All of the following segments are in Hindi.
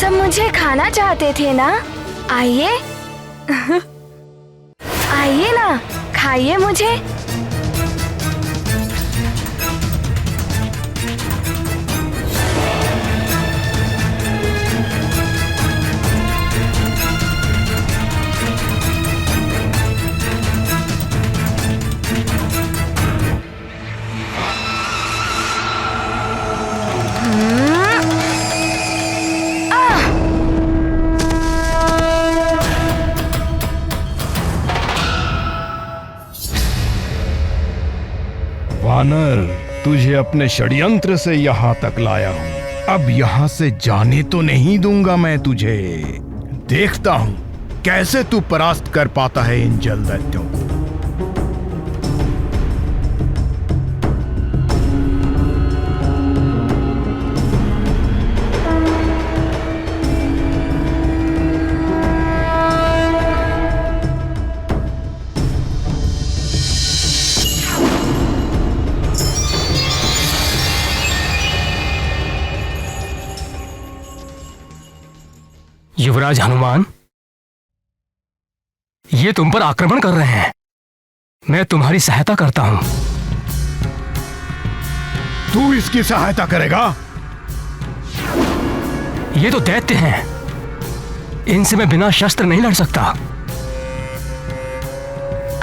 सब मुझे खाना चाहते थे ना? आइए आइए ना, खाइए मुझे। वानर, तुझे अपने षड्यंत्र से यहाँ तक लाया हूँ। अब यहाँ से जाने तो नहीं दूंगा मैं तुझे। देखता हूँ कैसे तू परास्त कर पाता है इन जल दैत्यों को। युवराज हनुमान, ये तुम पर आक्रमण कर रहे हैं। मैं तुम्हारी सहायता करता हूं। तू इसकी सहायता करेगा? ये तो दैत्य हैं। इनसे मैं बिना शस्त्र नहीं लड़ सकता।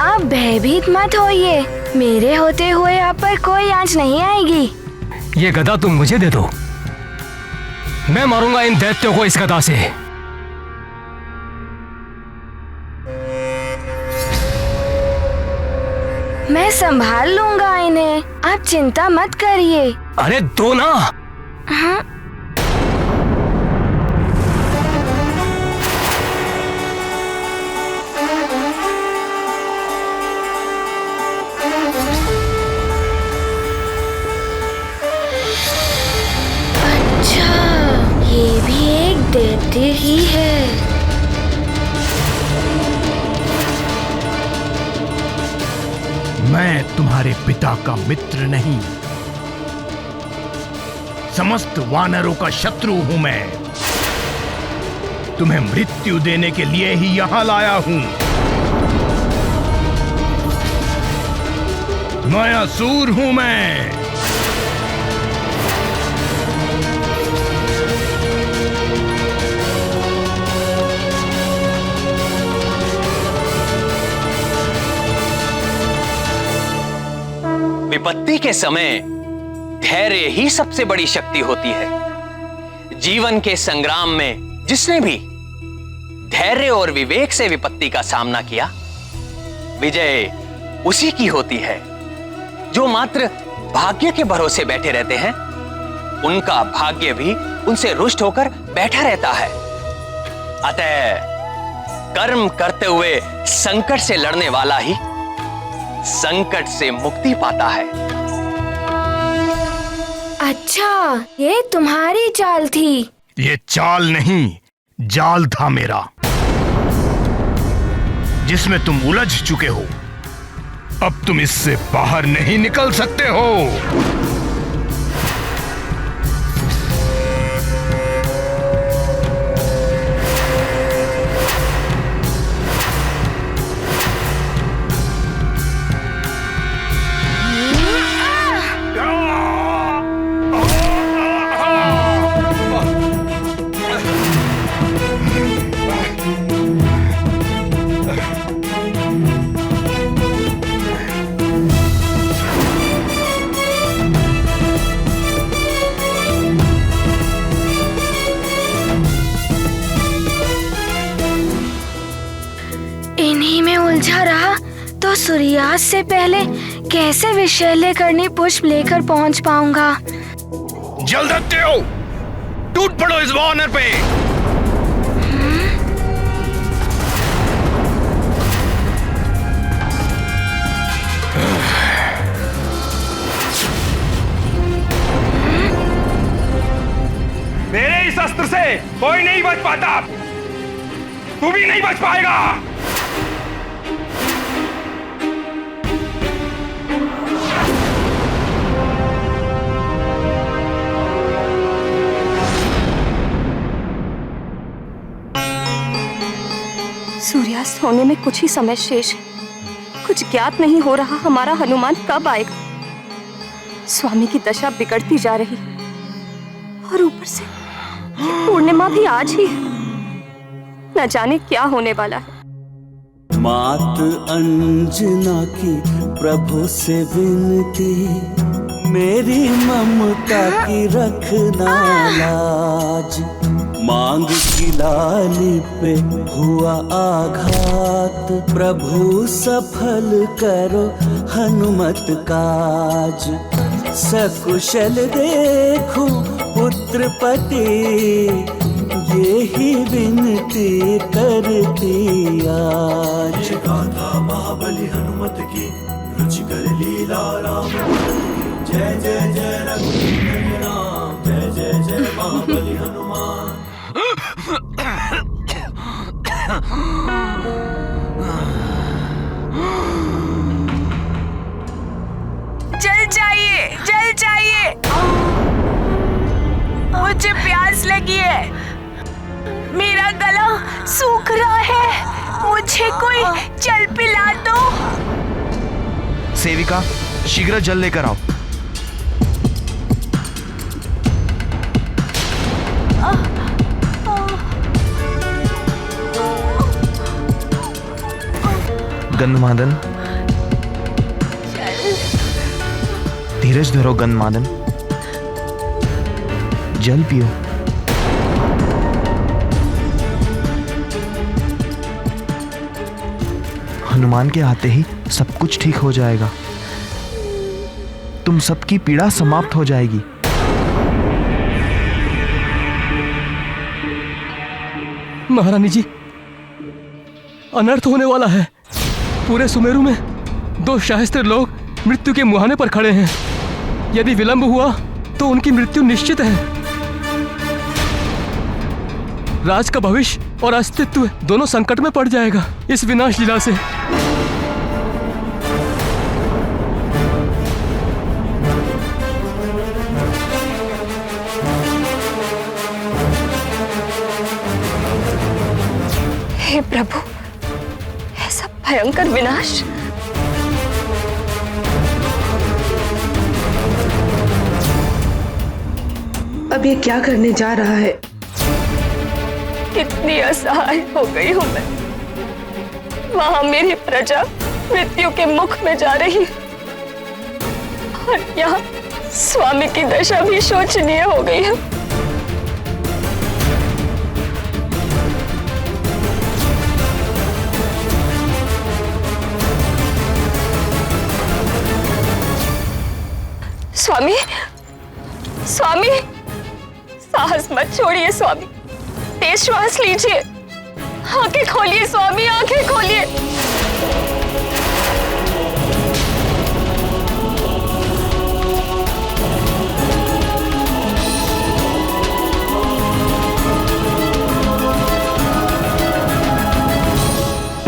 आप भयभीत मत होइए। मेरे होते हुए आप पर कोई आंच नहीं आएगी। ये गदा तुम मुझे दे दो। मैं मारूंगा इन दैत्यों को इस गदा से। मैं संभाल लूंगा इन्हें, आप चिंता मत करिए। अरे दो ना। हाँ? अच्छा, ये भी एक दैत्य ही है। मैं तुम्हारे पिता का मित्र नहीं, समस्त वानरों का शत्रु हूं मैं। तुम्हें मृत्यु देने के लिए ही यहां लाया हूं। मैं असुर हूं मैं। विपत्ति के समय धैर्य ही सबसे बड़ी शक्ति होती है। जीवन के संग्राम में जिसने भी धैर्य और विवेक से विपत्ति का सामना किया, विजय उसी की होती है। जो मात्र भाग्य के भरोसे बैठे रहते हैं, उनका भाग्य भी उनसे रुष्ट होकर बैठा रहता है। अतः कर्म करते हुए संकट से लड़ने वाला ही संकट से मुक्ति पाता है। अच्छा, ये तुम्हारी चाल थी। ये चाल नहीं, जाल था मेरा, जिसमें तुम उलझ चुके हो। अब तुम इससे बाहर नहीं निकल सकते हो। इन्हीं में उलझा रहा तो सूर्यास्त से पहले कैसे विषैले करनी पुष्प लेकर पहुंच पाऊंगा। जल्द हटते हो, टूट पड़ो इस वानर पे। मेरे इस अस्त्र से कोई नहीं बच पाता। तू भी नहीं बच पाएगा। होने में कुछ ही समय शेष है। कुछ ज्ञात नहीं हो रहा हमारा हनुमान कब आएगा। स्वामी की दशा बिगड़ती जा रही है और ऊपर से ये पूर्णिमा भी आज ही है। न जाने क्या होने वाला है। मात अंजना की प्रभु से विनती, मेरी ममता की रखना लाज। मांग की लाली पे हुआ आघात, प्रभु सफल करो हनुमत काज। सकुशल देखूं पुत्र पति, ये ही विनती करती आज। गाथा महाबली हनुमत की, रुचिकर लीला राम। जय जय जय रघुवीर राम, जय जय जय महाबली हनुमान। जल चाहिए, मुझे प्यास लगी है, मेरा गला सूख रहा है, मुझे कोई जल पिला दो। सेविका, शीघ्र जल लेकर आओ। गंधमादन, धीरज धरो गंधमादन, जल पियो। हनुमान के आते ही सब कुछ ठीक हो जाएगा, तुम सबकी पीड़ा समाप्त हो जाएगी। महारानी जी, अनर्थ होने वाला है। पूरे सुमेरु में 2 शास्त्र लोग मृत्यु के मुहाने पर खड़े हैं। यदि विलंब हुआ तो उनकी मृत्यु निश्चित है। राज का भविष्य और अस्तित्व दोनों संकट में पड़ जाएगा इस विनाश लीला से। हे प्रभु, ऐसा भयंकर विनाश। अब ये क्या करने जा रहा है? कितनी असहाय हो गई हूं मैं। वहां मेरी प्रजा मृत्यु के मुख में जा रही है और यहाँ स्वामी की दशा भी शोचनीय हो गई है। स्वामी, स्वामी, साहस मत छोड़िए स्वामी, तेज श्वास लीजिए, आंखें खोलिए स्वामी, आंखें खोलिए।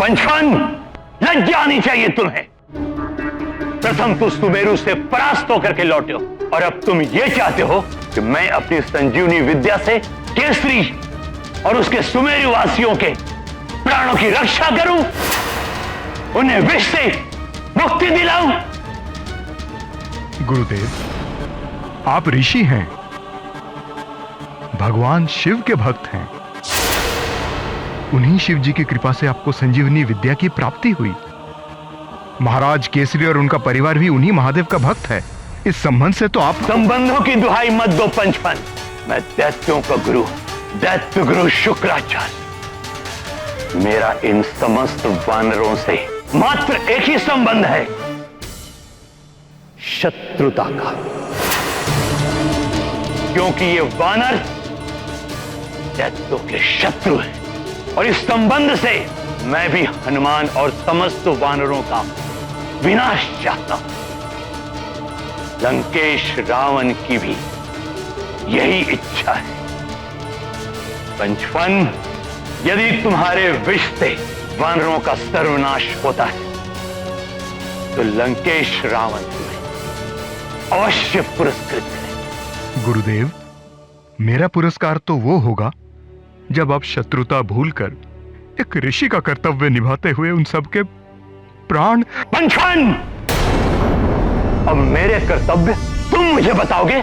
पंचफन, लज्जा आनी चाहिए तुम्हें। प्रथम तुम सुमेरु से परास्त होकर के लौटे हो और अब तुम ये चाहते हो कि मैं अपनी संजीवनी विद्या से केसरी और उसके सुमेरु वासियों के प्राणों की रक्षा करूं, उन्हें विष से मुक्ति दिलाऊं। गुरुदेव, आप ऋषि हैं, भगवान शिव के भक्त हैं। उन्हीं शिव जी की कृपा से आपको संजीवनी विद्या की प्राप्ति हुई। महाराज केसरी और उनका परिवार भी उन्हीं महादेव का भक्त है। इस संबंध से तो आप संबंधों की दुहाई मत दो पंचफन। मैं दैत्यों का गुरु, दैत्य गुरु शुक्राचार्य। मेरा इन समस्त वानरों से मात्र एक ही संबंध है, शत्रुता का। क्योंकि ये वानर दैत्यों के शत्रु हैं और इस संबंध से मैं भी हनुमान और समस्त वानरों का विनाश चाहता हूं। लंकेश रावण की भी यही इच्छा है। पंचफन, यदि तुम्हारे विष से वानरों का सर्वनाश होता है तो लंकेश रावण तुम्हें अवश्य पुरस्कृत करें। गुरुदेव, मेरा पुरस्कार तो वो होगा जब आप शत्रुता भूलकर एक ऋषि का कर्तव्य निभाते हुए उन सबके प्राण। पंचन, अब मेरे कर्तव्य तुम मुझे बताओगे?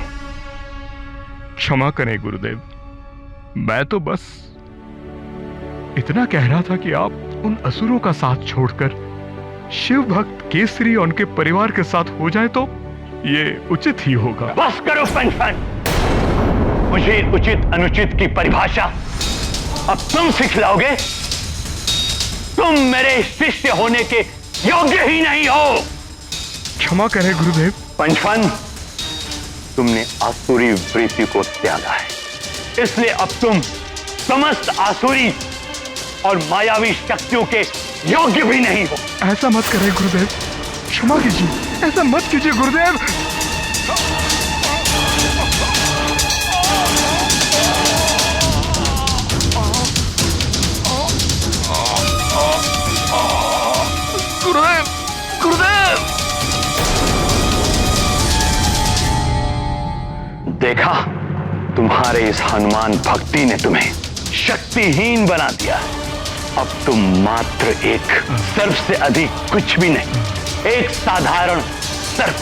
क्षमा करें गुरुदेव, मैं तो बस इतना कह रहा था कि आप उन असुरों का साथ छोड़कर शिव भक्त केसरी और उनके परिवार के साथ हो जाए तो ये उचित ही होगा। बस करो पंचन, मुझे उचित अनुचित की परिभाषा अब तुम सिखलाओगे? तुम मेरे शिष्य होने के योग्य ही नहीं हो। क्षमा करें गुरुदेव। पंचन, तुमने आसुरी वृत्ति को त्यागा है, इसलिए अब तुम समस्त आसुरी और मायावी शक्तियों के योग्य भी नहीं हो। ऐसा मत करें गुरुदेव, क्षमा कीजिए, ऐसा मत कीजिए गुरुदेव। गुरुदेव, गुरुदेव! देखा, तुम्हारे इस हनुमान भक्ति ने तुम्हें शक्तिहीन बना दिया है। अब तुम मात्र एक सर्प से अधिक कुछ भी नहीं, एक साधारण सर्प।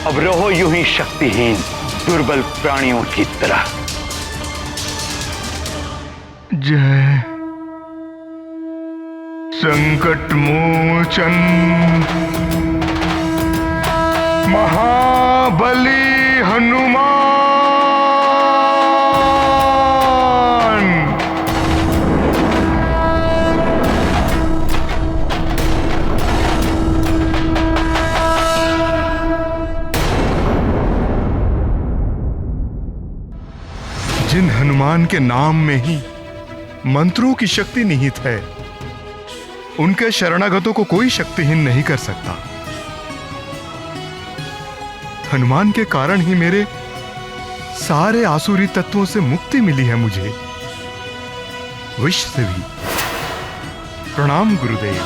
अब रहो यूं ही शक्तिहीन दुर्बल प्राणियों की तरह। जय संकट मोचन महाबली हनुमान। जिन हनुमान के नाम में ही मंत्रों की शक्ति निहित है, उनके शरणागतों को कोई शक्तिहीन नहीं कर सकता। हनुमान के कारण ही मेरे सारे आसुरी तत्वों से मुक्ति मिली है मुझे, विष से भी। प्रणाम गुरुदेव।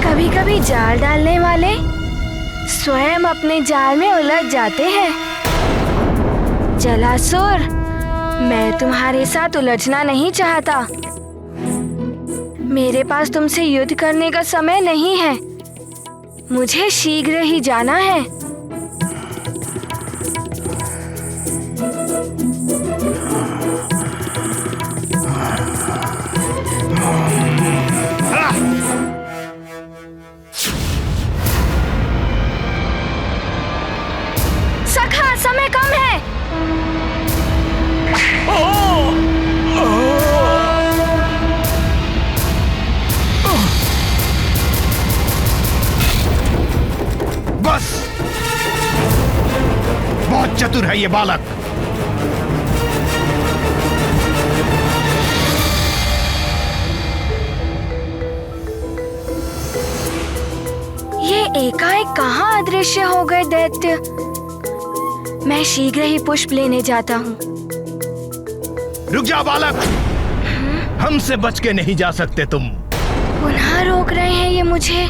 कभी कभी जाल डालने वाले स्वयं अपने जाल में उलझ जाते हैं। जलासुर, मैं तुम्हारे साथ उलझना नहीं चाहता। मेरे पास तुमसे युद्ध करने का समय नहीं है, मुझे शीघ्र ही जाना है। सखा, समय कम है। बस, बहुत चतुर है ये बालक। ये एकाएक कहाँ अदृश्य हो गए दैत्य। मैं शीघ्र ही पुष्प लेने जाता हूँ। रुक जा बालक, हमसे बच के नहीं जा सकते तुम। पुनः रोक रहे हैं ये मुझे।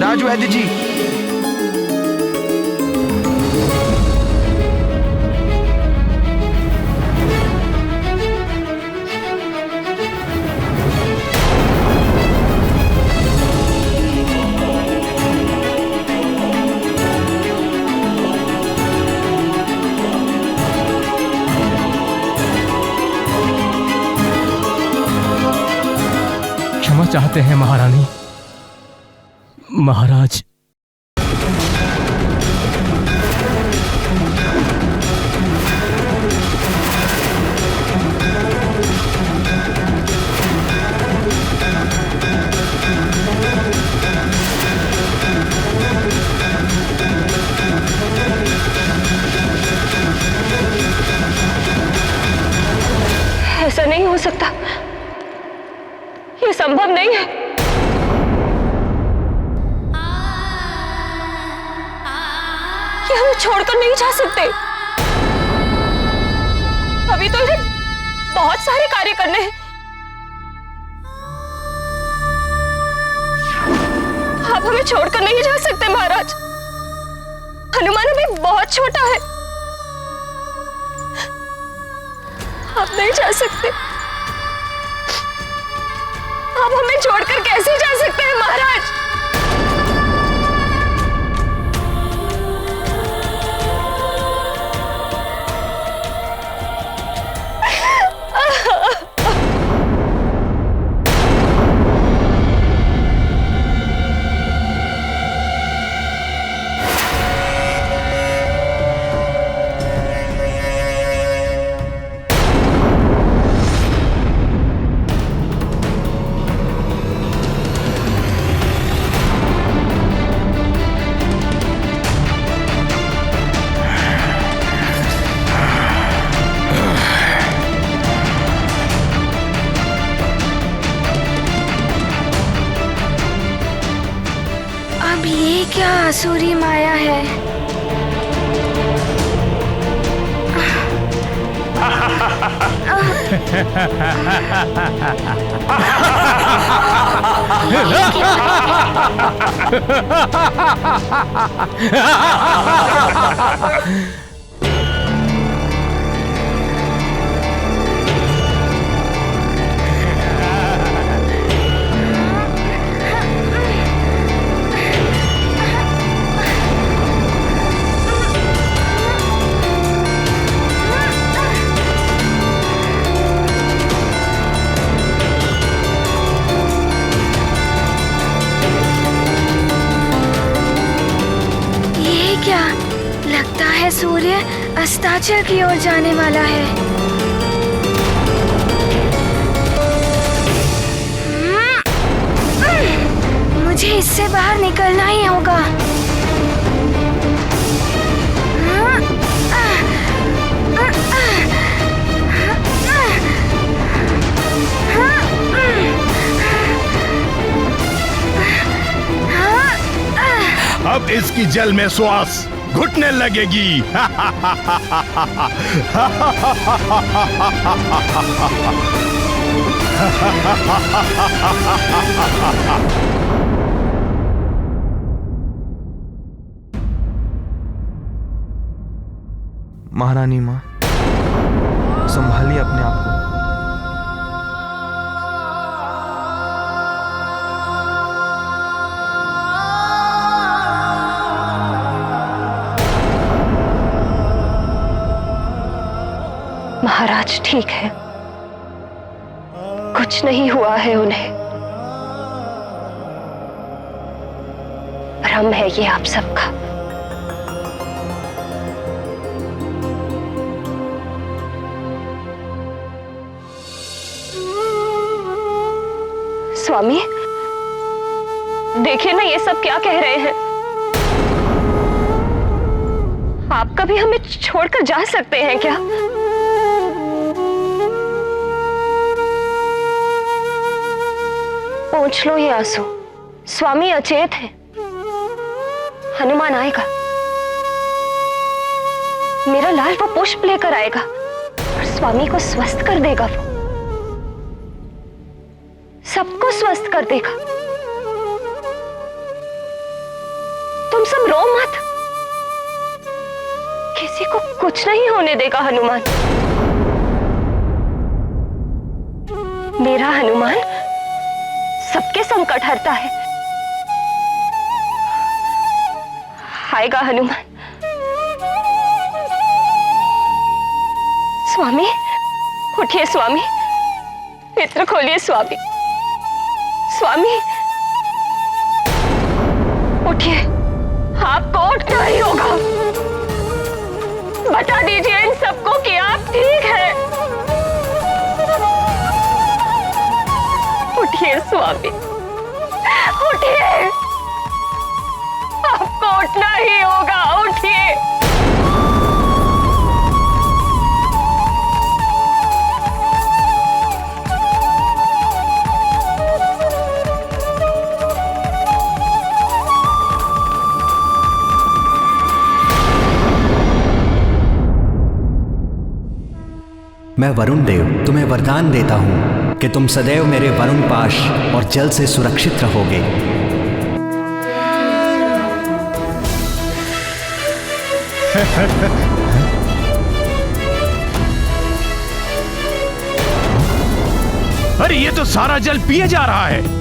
राज वैद्य जी, क्षमा चाहते हैं महारानी। महाराज, ऐसा नहीं हो सकता, ये संभव नहीं है। कि हम छोड़कर नहीं जा सकते। अभी तो इन्हें बहुत सारे कार्य करने हैं। आप हमें छोड़कर नहीं जा सकते महाराज। हनुमान अभी बहुत छोटा है। आप नहीं जा सकते। आप हमें छोड़कर कैसे जा सकते हैं महाराज? अब ये क्या आसुरी माया है? क्या लगता है सूर्य अस्ताचल की ओर जाने वाला है। मुझे इससे बाहर निकलना ही होगा। अब इसकी जल में श्वास घुटने लगेगी। महारानी माँ, संभालिए अपने आप को। महाराज ठीक है, कुछ नहीं हुआ है उन्हें। भ्रम है ये आप सबका। स्वामी, देखिए ना ये सब क्या कह रहे हैं। आप कभी हमें छोड़कर जा सकते हैं क्या? पोंछ लो ये आंसू। स्वामी अचेत है, हनुमान आएगा। मेरा लाल वो पुष्प लेकर आएगा और स्वामी को स्वस्थ कर देगा। वो सबको स्वस्थ कर देगा। तुम सब रो मत, किसी को कुछ नहीं होने देगा हनुमान। मेरा हनुमान सबके संकट हरता है। आएगा हनुमान। स्वामी उठिए, स्वामी नेत्र खोलिए। स्वामी, स्वामी उठिए, आपको उठना ही होगा। बता दीजिए इन सबको कि आप ठीक हैं। उठिए स्वामी, उठिए, आपको उठना ही होगा। उठिए। मैं वरुण देव तुम्हें वरदान देता हूँ कि तुम सदैव मेरे वरुण पाश और जल से सुरक्षित रहोगे। अरे ये तो सारा जल पिए जा रहा है।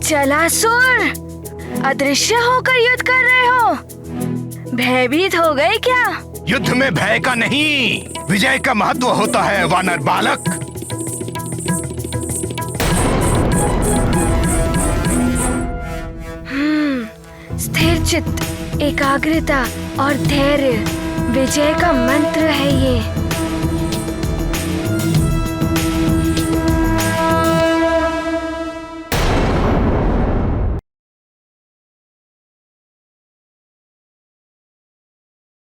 जलासुर, अदृश्य होकर युद्ध कर रहे हो? भयभीत हो गए क्या? युद्ध में भय का नहीं, विजय का महत्व होता है वानर बालक। स्थिर चित्त, एकाग्रता और धैर्य विजय का मंत्र है ये।